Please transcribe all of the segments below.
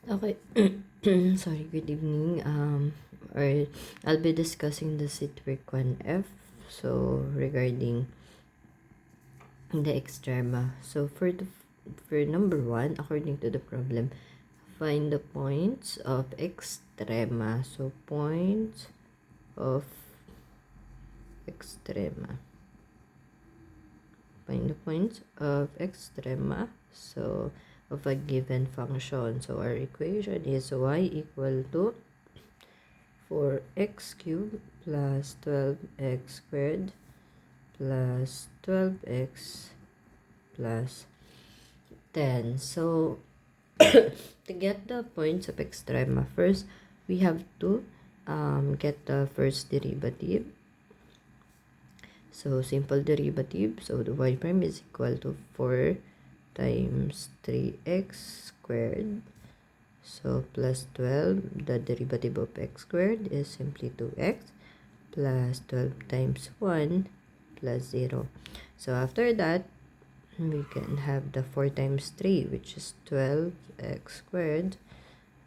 Okay. Sorry, good evening. Or I'll be discussing the Citric 1F. So regarding the extrema. So for number one, according to the problem, find the points of extrema. So points of extrema. Find the points of extrema. So of a given function. So our equation is y equal to 4x cubed plus 12x squared plus 12x plus 10. So, to get the points of extrema, first we have to get the first derivative. So, simple derivative. So, the y prime is equal to 4 times 3x squared. So, plus 12, the derivative of x squared is simply 2x plus 12 times 1 plus 0. So, after that, we can have the 4 times 3, which is 12x squared.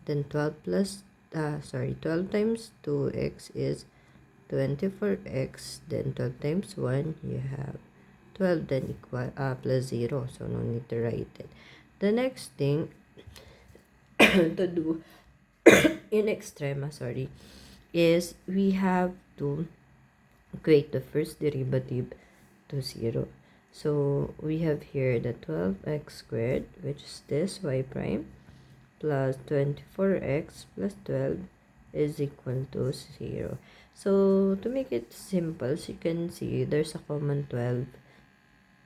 Then 12 times 2x is 24x. Then 12 times 1, you have 12, then equal plus 0. So, no need to write it. The next thing to do in extrema, is we have to equate the first derivative to 0. So we have here the 12x squared, which is this y prime, plus 24x plus 12 is equal to 0. So to make it simple, so you can see there's a common 12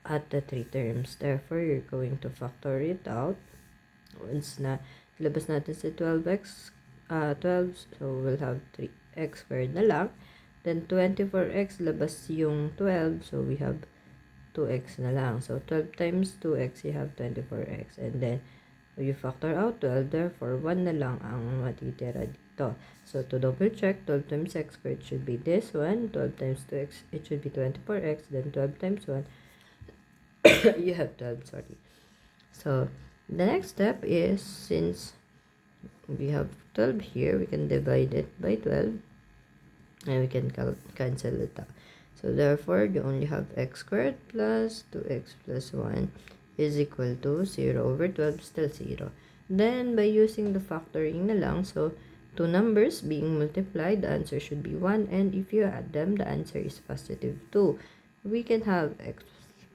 at the three terms. Therefore, you're going to factor it out. Once na labas natin sa 12, so we'll have 3x squared na lang. Then 24x, labas yung 12, so we have 2x na lang. So 12 times 2x, you have 24x. And then, you factor out 12, therefore 1 na lang ang matitira dito. So to double check, 12 times x squared should be this one. 12 times 2x, it should be 24x. Then 12 times 1, you have 12, sorry. So the next step is, since we have 12 here, we can divide it by 12 and we can cancel it out. So therefore, you only have x squared plus 2x plus 1 is equal to 0 over 12, still 0. Then, by using the factoring na lang, so two numbers being multiplied, the answer should be 1. And if you add them, the answer is positive 2. We can have x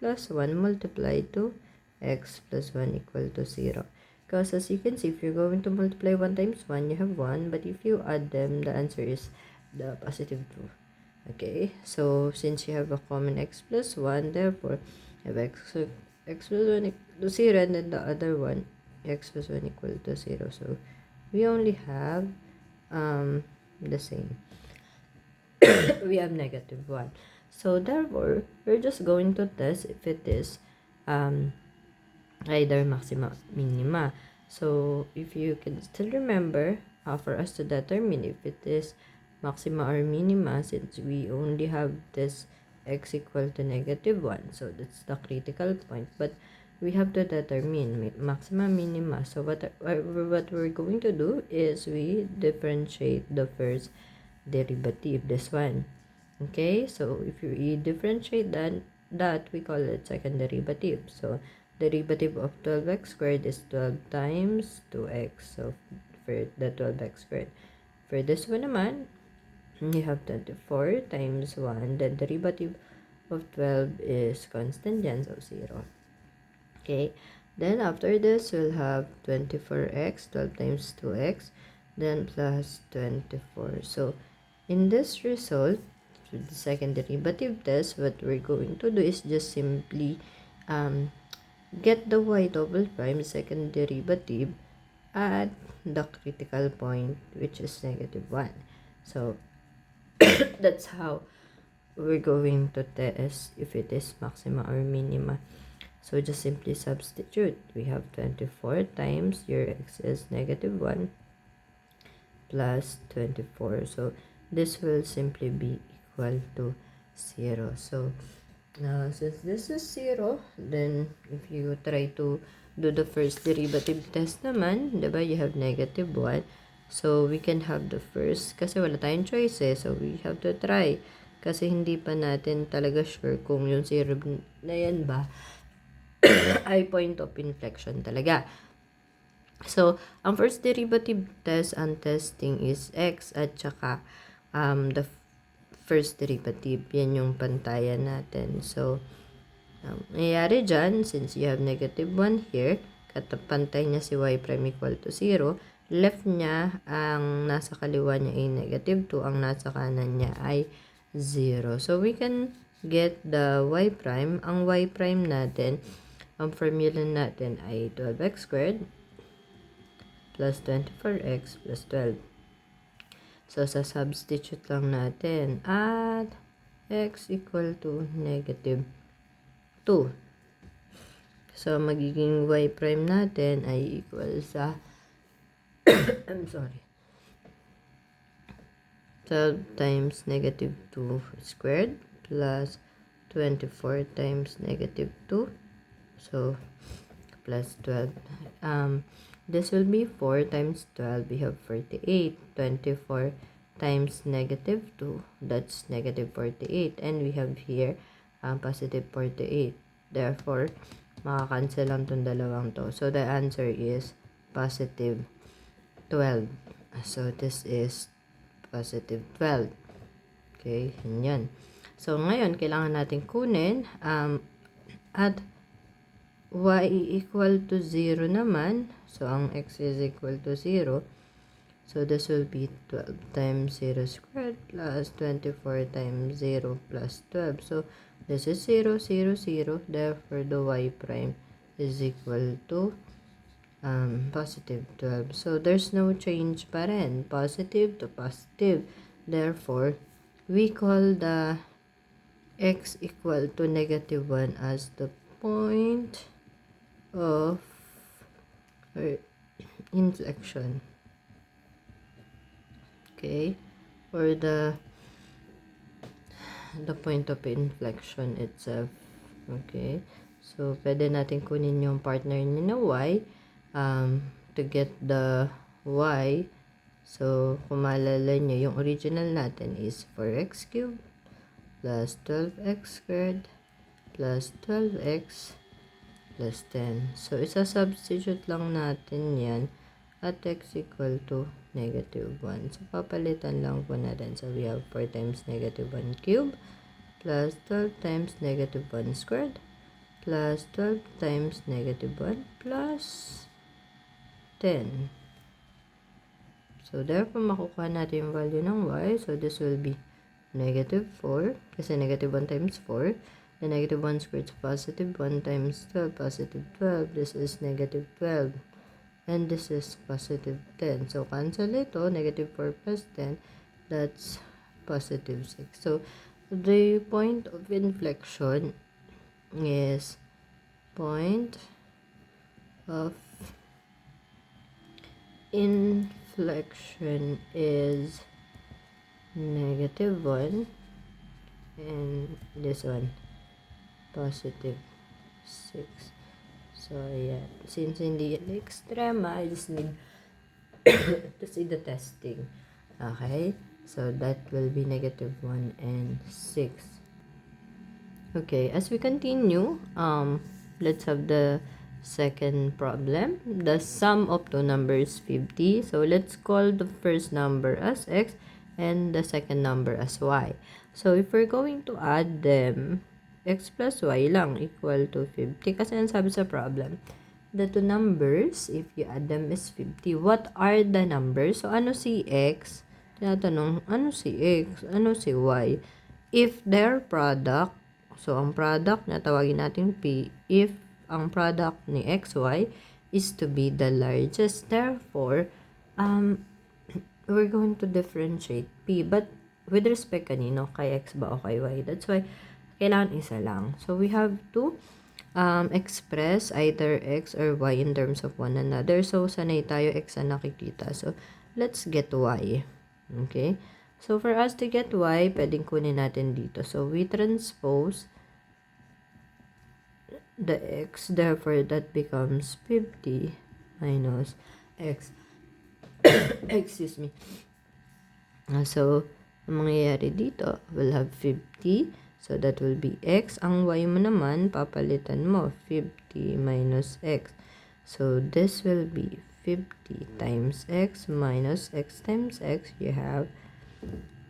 plus 1 multiplied to x plus 1 equal to 0. Because as you can see, if you're going to multiply 1 times 1, you have 1. But if you add them, the answer is the positive 2. Okay, so since you have a common x plus 1, therefore, you have x plus 1 equal to 0, and then the other one, x plus 1 equal to 0. So, we only have the same. We have negative 1. So, therefore, we're just going to test if it is either maxima or minima. So, if you can still remember, for us to determine if it is maxima or minima, since we only have this x equal to negative 1. So, that's the critical point. But we have to determine maxima, minima. So, what we're going to do is we differentiate the first derivative, this one. Okay, so if you differentiate that we call it second derivative. So, derivative of 12x squared is 12 times 2x. So, for the 12x squared. For this one naman, you have 24 times 1. The derivative of 12 is constant yan, so 0. Okay, then after this, we'll have 24x, 12 times 2x, then plus 24. So, in this result, for the second derivative test, what we're going to do is just simply get the y double prime second derivative at the critical point, which is negative 1. So, that's how we're going to test if it is maxima or minima. So, just simply substitute. We have 24 times your x is negative 1 plus 24. So, this will simply be equal to 0. So, now since this is 0, then if you try to do the first derivative test naman, diba? You have negative 1. So, we can have the first, kasi wala tayong choice eh. So, we have to try. Kasi hindi pa natin talaga sure kung yung 0 na yan ba ay point of inflection talaga. So, ang first derivative test ang testing is x at saka the first derivative. Yan yung pantayan natin. So, nangyayari dyan, since you have negative 1 here, katapantay niya si y prime equal to 0, left niya, ang nasa kaliwa niya ay negative 2, ang nasa kanan niya ay 0. So, we can get the y prime. Ang y prime natin, ang formula natin ay 12x squared plus 24x plus 12. So, sa substitute lang natin at x equal to negative 2. So, magiging y prime natin ay equal sa I'm sorry. 12 times negative 2 squared plus 24 times negative 2. So, plus 12. This will be 4 times 12. We have 48. 24 times negative 2. That's negative 48. And we have here positive 48. Therefore, makakancel lang itong dalawang to. So, the answer is positive 12. So, this is positive 12. Okay, yan. So, ngayon, kailangan natin kunin at y equal to 0 naman. So, ang x is equal to 0. So, this will be 12 times 0 squared plus 24 times 0 plus 12. So, this is 0, 0, 0. Therefore, the y prime is equal to positive 12. So, there's no change pa rin. Positive to positive. Therefore, we call the x equal to negative 1 as the point of inflection. Okay? Or the point of inflection itself. Okay? So, pwede natin kunin yung partner ni na y to get the y. So, kung maalala nyo, yung original natin is 4x cubed plus 12x squared plus 12x plus 10. So, isa-substitute lang natin yan at x equal to negative 1. So, papalitan lang po natin. So, we have 4 times negative 1 cube plus 12 times negative 1 squared plus 12 times negative 1 plus 10. So, therefore, makukuha natin yung value ng y. So, this will be negative 4 kasi negative 1 times 4. The negative 1 squared is positive 1 times 12, positive 12. This is negative 12. And this is positive 10. So, cancel ito. Negative 4 plus 10. That's positive 6. So, the point of inflection is point of inflection is negative 1 and this one positive 6. So, yeah. Since hindi yan extrema, I just need to see the testing. Okay? So, that will be negative 1 and 6. Okay, as we continue, let's have the second problem. The sum of two numbers 50. So, let's call the first number as x and the second number as y. So, if we're going to add them, x plus y lang equal to 50. Kasi ang sabi sa problem, the two numbers, if you add them is 50. What are the numbers? So, ano si x? Tinatanong, ano si x? Ano si y? If their product, so ang product na tawagin natin p, if ang product ni xy is to be the largest. Therefore, we're going to differentiate p. But with respect kanino, kay x ba o kay y? That's why kailangan isa lang. So, we have to express either x or y in terms of one another. So, sanay tayo x na nakikita. So, let's get y. Okay? So, for us to get y, pwedeng kunin natin dito. So, we transpose the x. Therefore, that becomes 50 minus x. Excuse me. So, ang mangyayari dito, we'll have 50. So, that will be x. Ang y mo naman, papalitan mo, 50 minus x. So, this will be 50 times x minus x times x. You have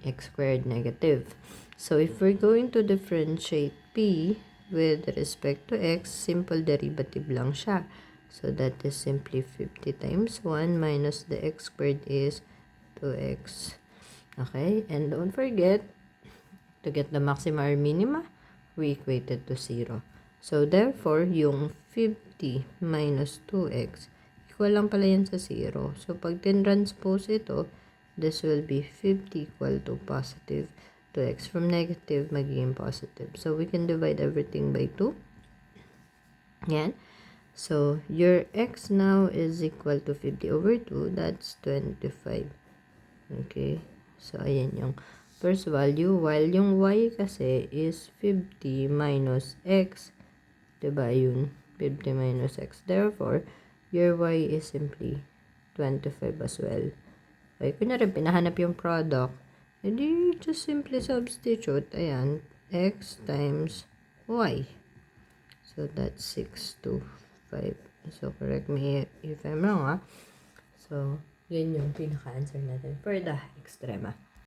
x squared negative. So, if we're going to differentiate p with respect to x, simple derivative lang siya. So, that is simply 50 times 1 minus the x squared is 2x. Okay? And don't forget, to get the maxima or minima, we equate it to 0. So, therefore, yung 50 minus 2x, equal lang pala yan sa 0. So, pag tinranspose ito, this will be 50 equal to positive 2x. From negative, magiging positive. So, we can divide everything by 2. Yan. So, your x now is equal to 50 over 2. That's 25. Okay. So, ayan yung first value. While yung y kasi is 50 minus x. Diba yun? 50 minus x. Therefore, your y is simply 25 as well. Okay. Kunyari, pinahanap yung product. And you just simply substitute. Ayan. X times y. So, that's 6 to 5. So, correct me if I'm wrong, ha? So, yun yung pinaka-answer natin for the extrema.